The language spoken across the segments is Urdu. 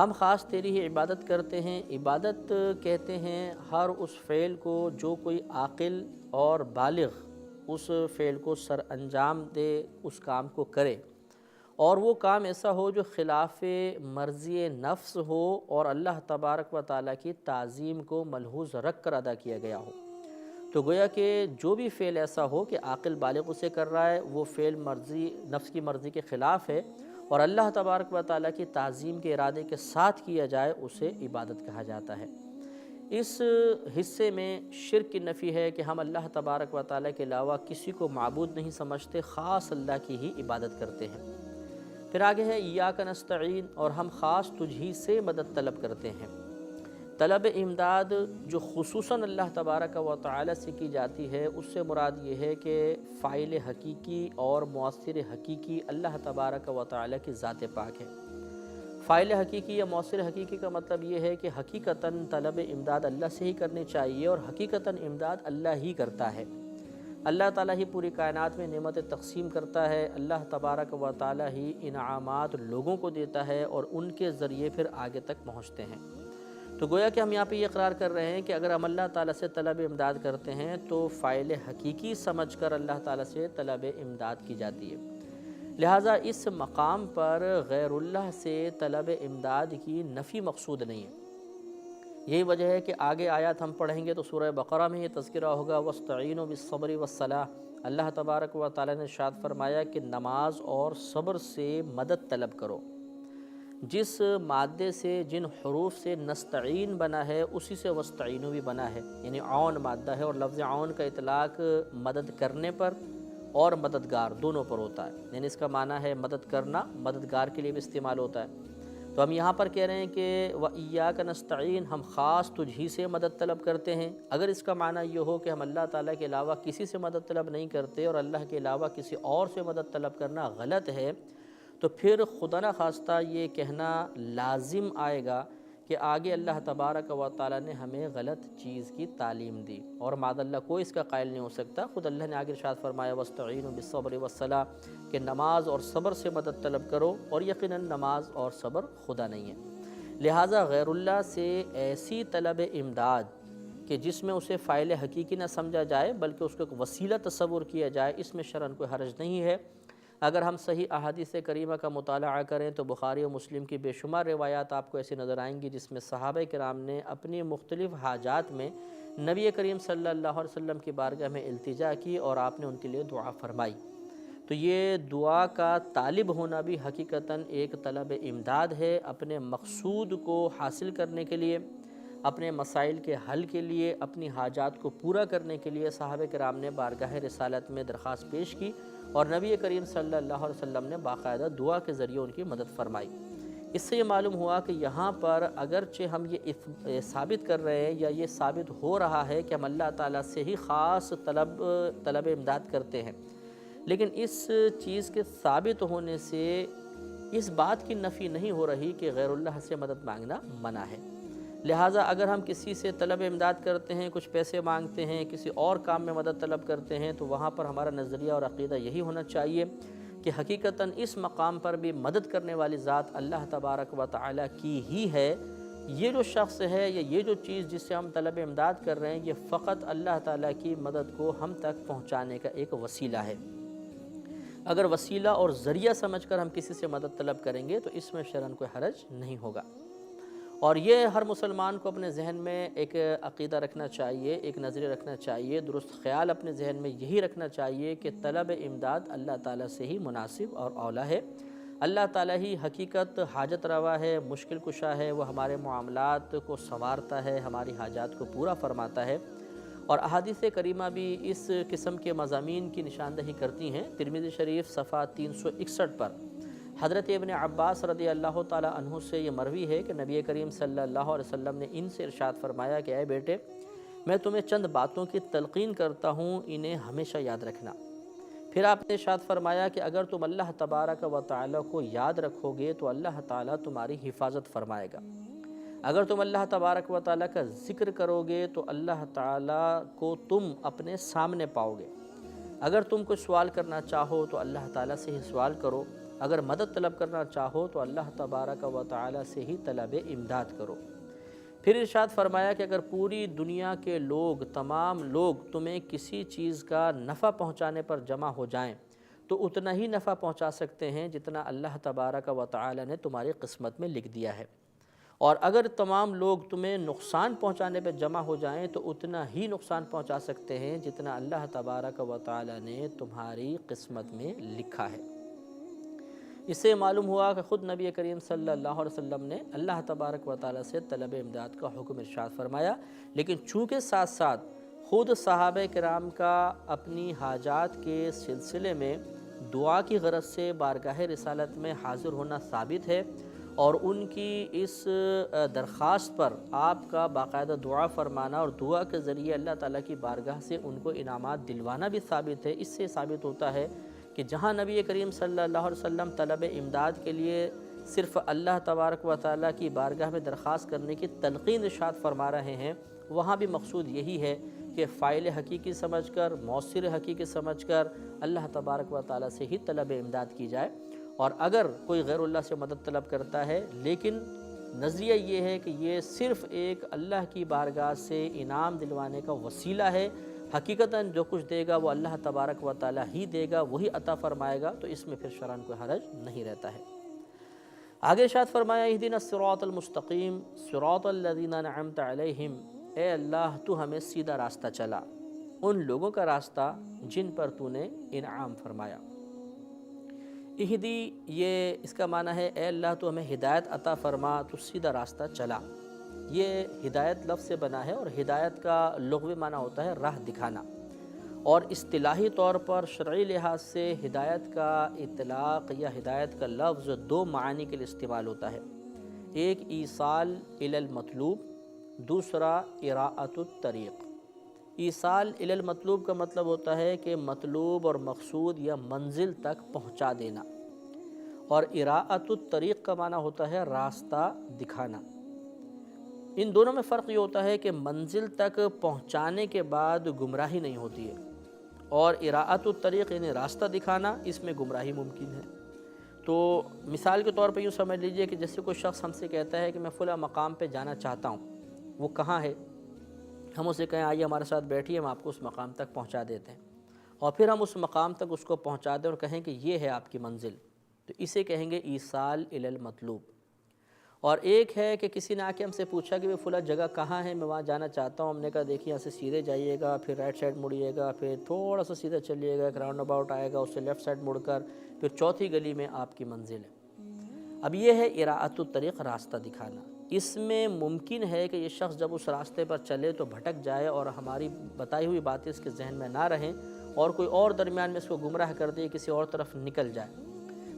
ہم خاص تیری ہی عبادت کرتے ہیں۔ عبادت کہتے ہیں ہر اس فعل کو جو کوئی عاقل اور بالغ اس فعل کو سر انجام دے، اس کام کو کرے، اور وہ کام ایسا ہو جو خلاف مرضی نفس ہو اور اللہ تبارک و تعالیٰ کی تعظیم کو ملحوظ رکھ کر ادا کیا گیا ہو۔ تو گویا کہ جو بھی فعل ایسا ہو کہ عاقل بالغ اسے کر رہا ہے، وہ فعل نفس کی مرضی کے خلاف ہے اور اللہ تبارک و تعالیٰ کی تعظیم کے ارادے کے ساتھ کیا جائے، اسے عبادت کہا جاتا ہے۔ اس حصے میں شرک کی نفی ہے کہ ہم اللہ تبارک و تعالیٰ کے علاوہ کسی کو معبود نہیں سمجھتے، خاص اللہ کی ہی عبادت کرتے ہیں۔ پھر آگے ہے ایاک نستعین، اور ہم خاص تجھ ہی سے مدد طلب کرتے ہیں۔ طلب امداد جو خصوصاً اللہ تبارک و تعالی سے کی جاتی ہے، اس سے مراد یہ ہے کہ فاعل حقیقی اور مؤثر حقیقی اللہ تبارک و تعالی کی ذات پاک ہے۔ فاعل حقیقی یا مؤثر حقیقی کا مطلب یہ ہے کہ حقیقتاً طلب امداد اللہ سے ہی کرنی چاہیے اور حقیقتاً امداد اللہ ہی کرتا ہے۔ اللہ تعالیٰ ہی پوری کائنات میں نعمتیں تقسیم کرتا ہے، اللہ تبارک و تعالیٰ ہی انعامات لوگوں کو دیتا ہے اور ان کے ذریعے پھر آگے تک پہنچتے ہیں۔ تو گویا کہ ہم یہاں پہ یہ اقرار کر رہے ہیں کہ اگر ہم اللہ تعالیٰ سے طلب امداد کرتے ہیں تو فاعل حقیقی سمجھ کر اللہ تعالیٰ سے طلب امداد کی جاتی ہے۔ لہٰذا اس مقام پر غیر اللہ سے طلب امداد کی نفی مقصود نہیں ہے۔ یہی وجہ ہے کہ آگے آیات ہم پڑھیں گے تو سورہ بقرہ میں یہ تذکرہ ہوگا وَاسْتَعِینُوا بِالصَّبْرِ وَالصَّلَاةِ، اللہ تبارک و تعالیٰ نے ارشاد فرمایا کہ نماز اور صبر سے مدد طلب کرو۔ جس مادے سے، جن حروف سے نستعین بنا ہے، اسی سے وستعینو بھی بنا ہے، یعنی عون مادہ ہے، اور لفظ عون کا اطلاق مدد کرنے پر اور مددگار دونوں پر ہوتا ہے، یعنی اس کا معنی ہے مدد کرنا، مددگار کے لیے بھی استعمال ہوتا ہے۔ تو ہم یہاں پر کہہ رہے ہیں کہ وَإِيَّاكَ نَسْتَعِينُ، ہم خاص تجھ ہی سے مدد طلب کرتے ہیں۔ اگر اس کا معنی یہ ہو کہ ہم اللہ تعالیٰ کے علاوہ کسی سے مدد طلب نہیں کرتے اور اللہ کے علاوہ کسی اور سے مدد طلب کرنا غلط ہے، تو پھر خدا نخواستہ یہ کہنا لازم آئے گا کہ آگے اللہ تبارک و تعالیٰ نے ہمیں غلط چیز کی تعلیم دی، اور معاذ اللہ کوئی اس کا قائل نہیں ہو سکتا۔ خود اللہ نے آگے ارشاد فرمایا وَاسْتَعِینُوا بِالصَّبْرِ وَالصَّلَاةِ، کہ نماز اور صبر سے مدد طلب کرو، اور یقیناً نماز اور صبر خدا نہیں ہے۔ لہٰذا غیر اللہ سے ایسی طلب امداد کہ جس میں اسے فاعل حقیقی نہ سمجھا جائے بلکہ اس کو ایک وسیلہ تصور کیا جائے، اس میں شرعاً کوئی حرج نہیں ہے۔ اگر ہم صحیح احادیث کریمہ کا مطالعہ کریں تو بخاری و مسلم کی بے شمار روایات آپ کو ایسی نظر آئیں گی جس میں صحابہ کرام نے اپنی مختلف حاجات میں نبی کریم صلی اللہ علیہ وسلم کی بارگاہ میں التجا کی اور آپ نے ان کے لیے دعا فرمائی۔ تو یہ دعا کا طالب ہونا بھی حقیقتاً ایک طلب امداد ہے، اپنے مقصود کو حاصل کرنے کے لیے، اپنے مسائل کے حل کے لیے، اپنی حاجات کو پورا کرنے کے لیے صحابہ کرام نے بارگاہ رسالت میں درخواست پیش کی اور نبی کریم صلی اللہ علیہ وسلم نے باقاعدہ دعا کے ذریعے ان کی مدد فرمائی۔ اس سے یہ معلوم ہوا کہ یہاں پر اگرچہ ہم یہ ثابت کر رہے ہیں یا یہ ثابت ہو رہا ہے کہ ہم اللہ تعالیٰ سے ہی خاص طلب امداد کرتے ہیں، لیکن اس چیز کے ثابت ہونے سے اس بات کی نفی نہیں ہو رہی کہ غیر اللہ سے مدد مانگنا منع ہے۔ لہٰذا اگر ہم کسی سے طلب امداد کرتے ہیں، کچھ پیسے مانگتے ہیں، کسی اور کام میں مدد طلب کرتے ہیں، تو وہاں پر ہمارا نظریہ اور عقیدہ یہی ہونا چاہیے کہ حقیقتاً اس مقام پر بھی مدد کرنے والی ذات اللہ تبارک و تعالیٰ کی ہی ہے۔ یہ جو شخص ہے یا یہ جو چیز جس سے ہم طلب امداد کر رہے ہیں، یہ فقط اللہ تعالیٰ کی مدد کو ہم تک پہنچانے کا ایک وسیلہ ہے۔ اگر وسیلہ اور ذریعہ سمجھ کر ہم کسی سے مدد طلب کریں گے تو اس میں شرعاً کوئی حرج نہیں ہوگا۔ اور یہ ہر مسلمان کو اپنے ذہن میں ایک عقیدہ رکھنا چاہیے، ایک نظریہ رکھنا چاہیے، درست خیال اپنے ذہن میں یہی رکھنا چاہیے کہ طلب امداد اللہ تعالیٰ سے ہی مناسب اور اولیٰ ہے۔ اللہ تعالیٰ ہی حقیقت حاجت روا ہے، مشکل کشا ہے، وہ ہمارے معاملات کو سنوارتا ہے، ہماری حاجات کو پورا فرماتا ہے۔ اور احادیث کریمہ بھی اس قسم کے مضامین کی نشاندہی کرتی ہیں۔ ترمذی شریف صفحہ 361 پر حضرت ابن عباس رضی اللہ تعالیٰ عنہ سے یہ مروی ہے کہ نبی کریم صلی اللہ علیہ وسلم نے ان سے ارشاد فرمایا کہ اے بیٹے، میں تمہیں چند باتوں کی تلقین کرتا ہوں، انہیں ہمیشہ یاد رکھنا۔ پھر آپ نے ارشاد فرمایا کہ اگر تم اللہ تبارک و تعالیٰ کو یاد رکھو گے تو اللہ تعالیٰ تمہاری حفاظت فرمائے گا۔ اگر تم اللہ تبارک و تعالیٰ کا ذکر کرو گے تو اللہ تعالیٰ کو تم اپنے سامنے پاؤ گے۔ اگر تم کوئی سوال کرنا چاہو تو اللہ تعالیٰ سے ہی سوال کرو، اگر مدد طلب کرنا چاہو تو اللہ تبارک و تعالی سے ہی طلب امداد کرو۔ پھر ارشاد فرمایا کہ اگر پوری دنیا کے لوگ، تمام لوگ تمہیں کسی چیز کا نفع پہنچانے پر جمع ہو جائیں تو اتنا ہی نفع پہنچا سکتے ہیں جتنا اللہ تبارک و تعالی نے تمہاری قسمت میں لکھ دیا ہے، اور اگر تمام لوگ تمہیں نقصان پہنچانے پہ جمع ہو جائیں تو اتنا ہی نقصان پہنچا سکتے ہیں جتنا اللہ تبارک و تعالی نے تمہاری قسمت میں لکھا ہے۔ اس سے معلوم ہوا کہ خود نبی کریم صلی اللہ علیہ وسلم نے اللہ تبارک و تعالی سے طلب امداد کا حکم ارشاد فرمایا، لیکن چونکہ ساتھ ساتھ خود صحابہ کرام کا اپنی حاجات کے سلسلے میں دعا کی غرض سے بارگاہ رسالت میں حاضر ہونا ثابت ہے، اور ان کی اس درخواست پر آپ کا باقاعدہ دعا فرمانا اور دعا کے ذریعے اللہ تعالیٰ کی بارگاہ سے ان کو انعامات دلوانا بھی ثابت ہے۔ اس سے ثابت ہوتا ہے کہ جہاں نبی کریم صلی اللہ علیہ وسلم طلب امداد کے لیے صرف اللہ تبارک و تعالیٰ کی بارگاہ میں درخواست کرنے کی تلقین ارشاد فرما رہے ہیں، وہاں بھی مقصود یہی ہے کہ فاعل حقیقی سمجھ کر، مؤثر حقیقی سمجھ کر اللہ تبارک و تعالیٰ سے ہی طلب امداد کی جائے۔ اور اگر کوئی غیر اللہ سے مدد طلب کرتا ہے لیکن نظریہ یہ ہے کہ یہ صرف ایک اللہ کی بارگاہ سے انعام دلوانے کا وسیلہ ہے، حقیقتاً جو کچھ دے گا وہ اللہ تبارک و تعالی ہی دے گا، وہی عطا فرمائے گا، تو اس میں پھر شرعاً کوئی حرج نہیں رہتا ہے۔ آگے ارشاد فرمایا اہدنا الصراط المستقیم صراط الذین انعمت علیہم، اے اللہ تو ہمیں سیدھا راستہ چلا، ان لوگوں کا راستہ جن پر تو نے انعام فرمایا۔ اہدی، یہ اس کا معنی ہے اے اللہ تو ہمیں ہدایت عطا فرما، تو سیدھا راستہ چلا۔ یہ ہدایت لفظ سے بنا ہے، اور ہدایت کا لغوی معنی ہوتا ہے راہ دکھانا، اور اصطلاحی طور پر شرعی لحاظ سے ہدایت کا اطلاق یا ہدایت کا لفظ دو معانی کے لیے استعمال ہوتا ہے، ایک ایصال الی المطلوب، دوسرا اراءۃ الطریق۔ ایصال الی المطلوب کا مطلب ہوتا ہے کہ مطلوب اور مقصود یا منزل تک پہنچا دینا، اور اراءۃ الطریق کا معنی ہوتا ہے راستہ دکھانا۔ ان دونوں میں فرق یہ ہوتا ہے کہ منزل تک پہنچانے کے بعد گمراہی نہیں ہوتی ہے، اور اراءۃ الطریق یعنی راستہ دکھانا، اس میں گمراہی ممکن ہے۔ تو مثال کے طور پہ یوں سمجھ لیجئے کہ جیسے کوئی شخص ہم سے کہتا ہے کہ میں فلاں مقام پہ جانا چاہتا ہوں، وہ کہاں ہے؟ ہم اسے کہیں آئیے ہمارے ساتھ بیٹھیے، ہم آپ کو اس مقام تک پہنچا دیتے ہیں، اور پھر ہم اس مقام تک اس کو پہنچا دیں اور کہیں کہ یہ ہے آپ کی منزل، تو اسے کہیں گے ایصال الی المطلوب۔ اور ایک ہے کہ کسی نے آ کے ہم سے پوچھا کہ وہ فلاں جگہ کہاں ہے، میں وہاں جانا چاہتا ہوں، ہم نے کہا دیکھیے یہاں سے سیدھے جائیے گا، پھر رائٹ سائڈ مڑیے گا، پھر تھوڑا سا سیدھے چلیے گا، ایک راؤنڈ اباؤٹ آئے گا، اس سے لیفٹ سائڈ مڑ کر پھر چوتھی گلی میں آپ کی منزل ہے۔ اب یہ ہے اراءۃ الطریق، راستہ دکھانا۔ اس میں ممکن ہے کہ یہ شخص جب اس راستے پر چلے تو بھٹک جائے اور ہماری بتائی ہوئی باتیں اس کے ذہن میں نہ رہیں، اور کوئی اور درمیان میں اس کو گمراہ کر دے، کسی اور طرف نکل جائے،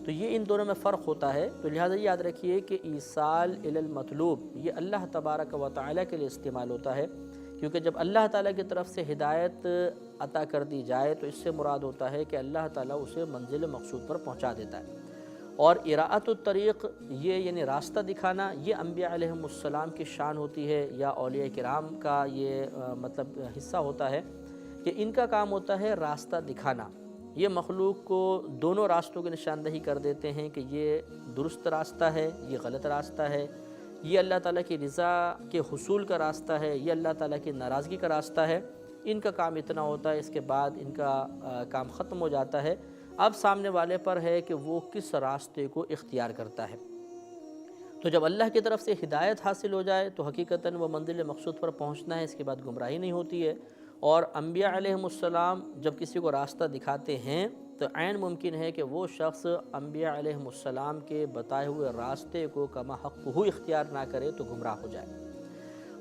تو یہ ان دونوں میں فرق ہوتا ہے۔ تو لہٰذا یاد رکھیے کہ ایصال الی المطلوب یہ اللہ تبارک و تعالیٰ کے لیے استعمال ہوتا ہے، کیونکہ جب اللہ تعالیٰ کی طرف سے ہدایت عطا کر دی جائے تو اس سے مراد ہوتا ہے کہ اللہ تعالیٰ اسے منزل مقصود پر پہنچا دیتا ہے۔ اور اراءۃ الطریق یہ یعنی راستہ دکھانا، یہ انبیاء علیہم السلام کی شان ہوتی ہے، یا اولیاء کرام کا یہ مطلب حصہ ہوتا ہے کہ ان کا کام ہوتا ہے راستہ دکھانا۔ یہ مخلوق کو دونوں راستوں کی نشاندہی کر دیتے ہیں کہ یہ درست راستہ ہے، یہ غلط راستہ ہے، یہ اللہ تعالیٰ کی رضا کے حصول کا راستہ ہے، یہ اللہ تعالیٰ کی ناراضگی کا راستہ ہے۔ ان کا کام اتنا ہوتا ہے، اس کے بعد ان کا کام ختم ہو جاتا ہے۔ اب سامنے والے پر ہے کہ وہ کس راستے کو اختیار کرتا ہے۔ تو جب اللہ کی طرف سے ہدایت حاصل ہو جائے تو حقیقتاً وہ منزل مقصود پر پہنچنا ہے، اس کے بعد گمراہی نہیں ہوتی ہے۔ اور انبیاء علیہم السلام جب کسی کو راستہ دکھاتے ہیں تو عین ممکن ہے کہ وہ شخص انبیاء علیہم السلام کے بتائے ہوئے راستے کو کما حق ہو اختیار نہ کرے تو گمراہ ہو جائے۔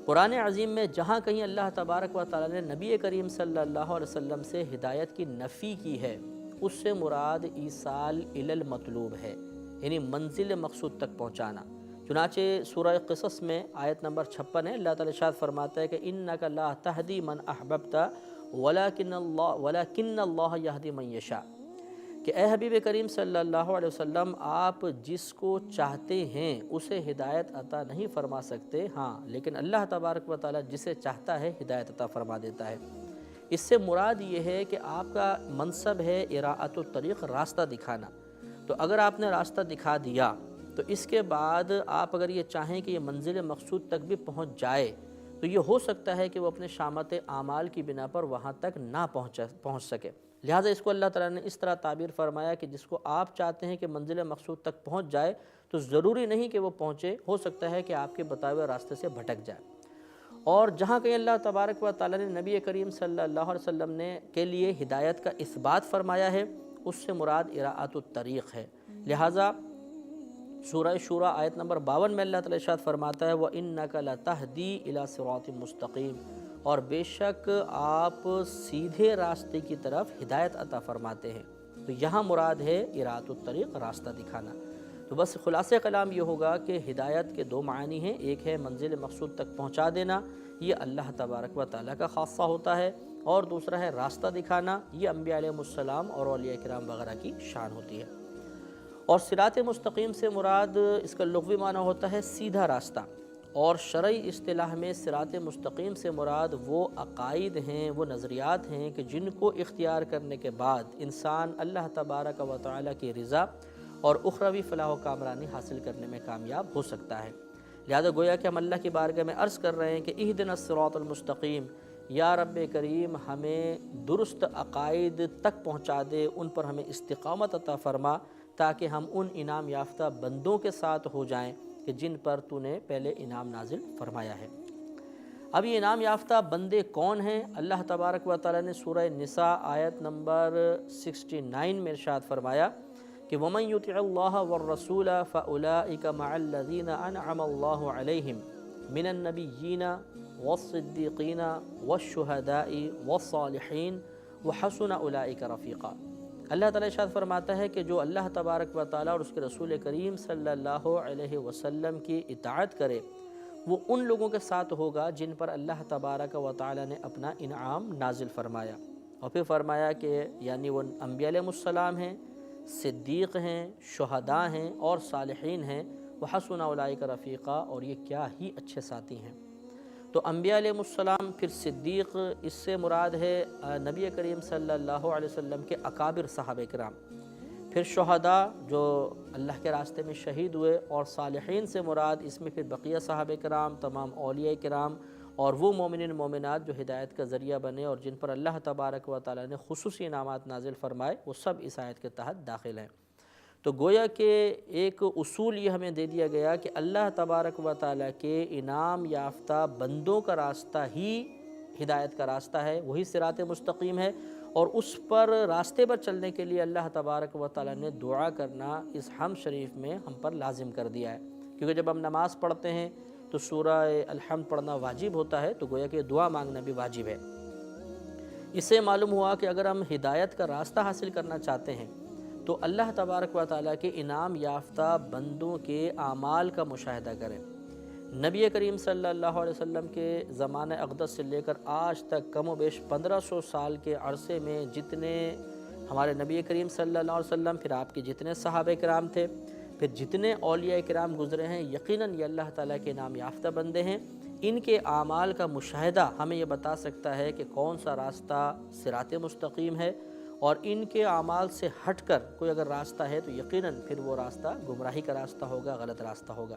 قرآن عظیم میں جہاں کہیں اللہ تبارک و تعالیٰ نے نبی کریم صلی اللہ علیہ وسلم سے ہدایت کی نفی کی ہے، اس سے مراد ایصال الی المطلوب ہے، یعنی منزل مقصود تک پہنچانا۔ چنانچہ سورہ قصص میں آیت نمبر 56 ہے، اللہ تعالیٰ ارشاد فرماتا ہے کہ اِنَّکَ لَا تَهْدِی مَنْ أَحْبَبْتَ وَلَكِنَّ اللَّهَ يَهْدِی مَنْ یَشَاءُ، کہ اے حبیب کریم صلی اللہ علیہ وسلم آپ جس کو چاہتے ہیں اسے ہدایت عطا نہیں فرما سکتے، ہاں لیکن اللہ تبارک و تعالیٰ جسے چاہتا ہے ہدایت عطا فرما دیتا ہے۔ اس سے مراد یہ ہے کہ آپ کا منصب ہے اراءۃ الطریق، راستہ دکھانا، تو اگر آپ نے راستہ دکھا دیا تو اس کے بعد آپ اگر یہ چاہیں کہ یہ منزل مقصود تک بھی پہنچ جائے تو یہ ہو سکتا ہے کہ وہ اپنے شامت اعمال کی بنا پر وہاں تک نہ پہنچ سکے۔ لہٰذا اس کو اللہ تعالیٰ نے اس طرح تعبیر فرمایا کہ جس کو آپ چاہتے ہیں کہ منزل مقصود تک پہنچ جائے تو ضروری نہیں کہ وہ پہنچے، ہو سکتا ہے کہ آپ کے بتائے ہوئے راستے سے بھٹک جائے۔ اور جہاں کہیں اللہ تبارک و تعالیٰ نے نبی کریم صلی اللہ علیہ وسلم نے کے لیے ہدایت کا اثبات فرمایا ہے، اس سے مراد اراءۃ الطریق ہے۔ لہٰذا سورہ شورى آیت نمبر 52 میں اللہ تعالیٰ ارشاد فرماتا ہے وَإِنَّكَ لَتَهْدِي إِلَىٰ صِرَاطٍ مُسْتَقِيمٍ، اور بے شک آپ سیدھے راستے کی طرف ہدایت عطا فرماتے ہیں۔ تو یہاں مراد ہے اراءۃ الطریق، راستہ دکھانا۔ تو بس خلاصہ کلام یہ ہوگا کہ ہدایت کے دو معنی ہیں، ایک ہے منزل مقصود تک پہنچا دینا، یہ اللہ تبارک و تعالیٰ کا خاصہ ہوتا ہے، اور دوسرا ہے راستہ دکھانا، یہ انبیاء علیہ السلام اور اولیاء کرام وغیرہ کی شان ہوتی ہے۔ اور صراط مستقیم سے مراد اس کا لغوی معنی ہوتا ہے سیدھا راستہ، اور شرعی اصطلاح میں صراط مستقیم سے مراد وہ عقائد ہیں، وہ نظریات ہیں کہ جن کو اختیار کرنے کے بعد انسان اللہ تبارک و تعالیٰ کی رضا اور اخروی فلاح و کامرانی حاصل کرنے میں کامیاب ہو سکتا ہے۔ لہذا گویا کہ ہم اللہ کی بارگاہ میں عرض کر رہے ہیں کہ اہدنا الصراط المستقیم، یا رب کریم ہمیں درست عقائد تک پہنچا دے، ان پر ہمیں استقامت عطا فرما، تاکہ ہم ان انعام یافتہ بندوں کے ساتھ ہو جائیں کہ جن پر تو نے پہلے انعام نازل فرمایا ہے۔ اب یہ انعام یافتہ بندے کون ہیں؟ اللہ تبارک و تعالیٰ نے سورہ نساء آیت نمبر 69 میں ارشاد فرمایا کہ وَمَن يُطِعِ اللَّهَ وَالرَّسُولَ فَأُولَٰئِكَ مَعَ الَّذِينَ أَنْعَمَ اللَّهُ عَلَيْهِمْ مِنَ النَّبِيِّينَ وَالصِّدِّيقِينَ وَالشُّهَدَاءِ وَالصَّالِحِينَ وَحَسُنَ أُولَٰئِكَ رَفِيقًا۔ اللہ تعالیٰ ارشاد فرماتا ہے کہ جو اللہ تبارک و تعالیٰ اور اس کے رسول کریم صلی اللہ علیہ وسلم کی اطاعت کرے وہ ان لوگوں کے ساتھ ہوگا جن پر اللہ تبارک و تعالیٰ نے اپنا انعام نازل فرمایا، اور پھر فرمایا کہ یعنی وہ انبیاء علیہ السلام ہیں، صدیق ہیں، شہداء ہیں اور صالحین ہیں، وحسن اولئک رفیقا، اور یہ کیا ہی اچھے ساتھی ہیں۔ تو انبیاء علیہ السلام، پھر صدیق، اس سے مراد ہے نبی کریم صلی اللہ علیہ وسلم کے اکابر صحابہ کرام، پھر شہداء جو اللہ کے راستے میں شہید ہوئے، اور صالحین سے مراد اس میں پھر بقیہ صحابہ کرام، تمام اولیاء کرام، اور وہ مومنین مومنات جو ہدایت کا ذریعہ بنے اور جن پر اللہ تبارک و تعالیٰ نے خصوصی انعامات نازل فرمائے، وہ سب اس آیت کے تحت داخل ہیں۔ تو گویا کہ ایک اصول یہ ہمیں دے دیا گیا کہ اللہ تبارک و تعالیٰ کے انعام یافتہ بندوں کا راستہ ہی ہدایت کا راستہ ہے، وہی صراط مستقیم ہے، اور اس پر راستے پر چلنے کے لیے اللہ تبارک و تعالیٰ نے دعا کرنا اس حمد شریف میں ہم پر لازم کر دیا ہے، کیونکہ جب ہم نماز پڑھتے ہیں تو سورہ الحمد پڑھنا واجب ہوتا ہے، تو گویا کہ دعا مانگنا بھی واجب ہے۔ اس سے معلوم ہوا کہ اگر ہم ہدایت کا راستہ حاصل کرنا چاہتے ہیں تو اللہ تبارک و تعالیٰ کے انعام یافتہ بندوں کے اعمال کا مشاہدہ کریں۔ نبی کریم صلی اللہ علیہ وسلم کے زمانہ اقدس سے لے کر آج تک کم و بیش 1500 سال کے عرصے میں جتنے ہمارے نبی کریم صلی اللہ علیہ وسلم، پھر آپ کے جتنے صحابہ کرام تھے، پھر جتنے اولیاء کرام گزرے ہیں، یقیناً یہ اللہ تعالیٰ کے انعام یافتہ بندے ہیں۔ ان کے اعمال کا مشاہدہ ہمیں یہ بتا سکتا ہے کہ کون سا راستہ صراط مستقیم ہے، اور ان کے اعمال سے ہٹ کر کوئی اگر راستہ ہے تو یقیناً پھر وہ راستہ گمراہی کا راستہ ہوگا، غلط راستہ ہوگا۔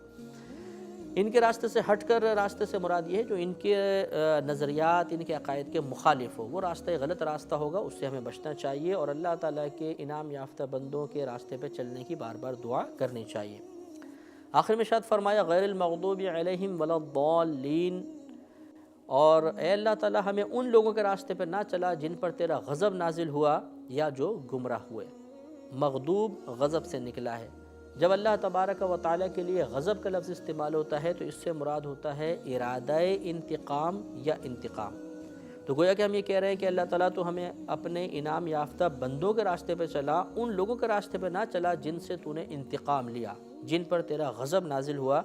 ان کے راستے سے ہٹ کر راستے سے مراد یہ ہے جو ان کے نظریات، ان کے عقائد کے مخالف ہو، وہ راستہ غلط راستہ ہوگا، اس سے ہمیں بچنا چاہیے، اور اللہ تعالیٰ کے انعام یافتہ بندوں کے راستے پہ چلنے کی بار بار دعا کرنی چاہیے۔ آخر میں ارشاد فرمایا غیر المغضوب علیہم ولا الضالین، اور اے اللہ تعالیٰ ہمیں ان لوگوں کے راستے پہ نہ چلا جن پر تیرا غضب نازل ہوا یا جو گمراہ ہوئے۔ مغضوب غضب سے نکلا ہے۔ جب اللہ تبارک و تعالیٰ کے لیے غضب کا لفظ استعمال ہوتا ہے تو اس سے مراد ہوتا ہے ارادہ انتقام یا انتقام۔ تو گویا کہ ہم یہ کہہ رہے ہیں کہ اللہ تعالیٰ تو ہمیں اپنے انعام یافتہ بندوں کے راستے پہ چلا، ان لوگوں کے راستے پہ نہ چلا جن سے تو نے انتقام لیا، جن پر تیرا غضب نازل ہوا،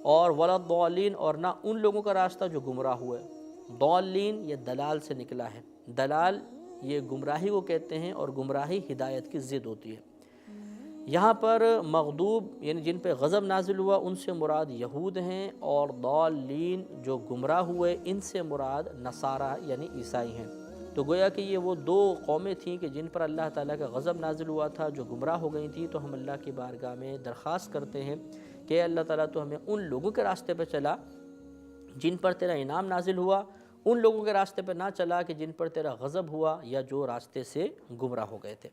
اور ولا الضالین، اور نہ ان لوگوں کا راستہ جو گمراہ ہوئے۔ ضالین یہ دلال سے نکلا ہے، دلال یہ گمراہی کو کہتے ہیں، اور گمراہی ہدایت کی ضد ہوتی ہے۔ یہاں پر مغضوب یعنی جن پہ غضب نازل ہوا ان سے مراد یہود ہیں، اور ضالین جو گمراہ ہوئے ان سے مراد نصارہ یعنی عیسائی ہیں۔ تو تو گویا کہ یہ وہ دو قومیں تھیں کہ جن پر اللہ تعالیٰ کا غضب نازل ہوا تھا، جو گمراہ ہو گئی تھیں. تو ہم اللہ کی بارگاہ میں درخواست کرتے ہیں کہ اللہ تعالیٰ تو ہمیں ان لوگوں کے راستے پہ چلا جن پر تیرا انعام نازل ہوا، ان لوگوں کے راستے پہ نہ چلا کہ جن پر تیرا غضب ہوا یا جو راستے سے گمراہ ہو گئے تھے.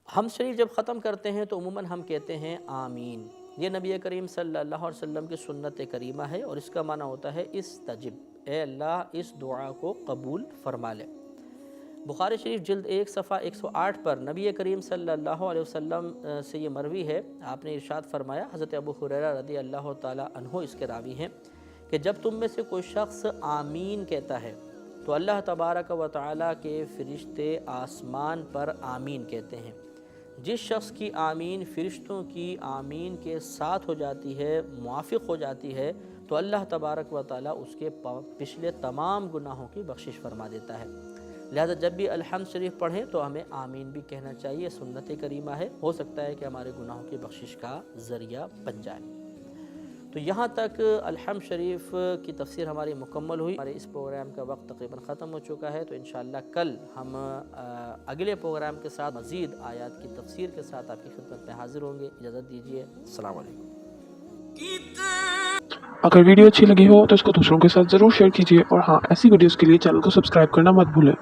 ہم شریف جب ختم کرتے ہیں تو عموماً ہم کہتے ہیں آمین. یہ نبی کریم صلی اللہ علیہ وسلم کی سنت کریمہ ہے، اور اس کا معنی ہوتا ہے استجب، اے اللہ اس دعا کو قبول فرما لے. بخاری شریف جلد 1 صفحہ 108 پر نبی کریم صلی اللہ علیہ وسلم سے یہ مروی ہے، آپ نے ارشاد فرمایا، حضرت ابو ہریرہ رضی اللہ تعالیٰ عنہ اس کے راوی ہیں، کہ جب تم میں سے کوئی شخص آمین کہتا ہے تو اللہ تبارک و تعالیٰ کے فرشتے آسمان پر آمین کہتے ہیں. جس شخص کی آمین فرشتوں کی آمین کے ساتھ ہو جاتی ہے، موافق ہو جاتی ہے، تو اللہ تبارک و تعالیٰ اس کے پچھلے تمام گناہوں کی بخشش فرما دیتا ہے. لہذا جب بھی الحمد شریف پڑھیں تو ہمیں آمین بھی کہنا چاہیے، سنت کریمہ ہے، ہو سکتا ہے کہ ہمارے گناہوں کی بخشش کا ذریعہ بن جائے. تو یہاں تک الحمد شریف کی تفسیر ہماری مکمل ہوئی. ہمارے اس پروگرام کا وقت تقریباً ختم ہو چکا ہے، تو انشاءاللہ کل ہم اگلے پروگرام کے ساتھ مزید آیات کی تفسیر کے ساتھ آپ کی خدمت میں حاضر ہوں گے. اجازت دیجیے، السلام علیکم. اگر ویڈیو اچھی لگی ہو تو اس کو دوسروں کے ساتھ ضرور شیئر کیجیے، اور ہاں، ایسی ویڈیوز کے لیے چینل کو سبسکرائب کرنا مت بھولیں.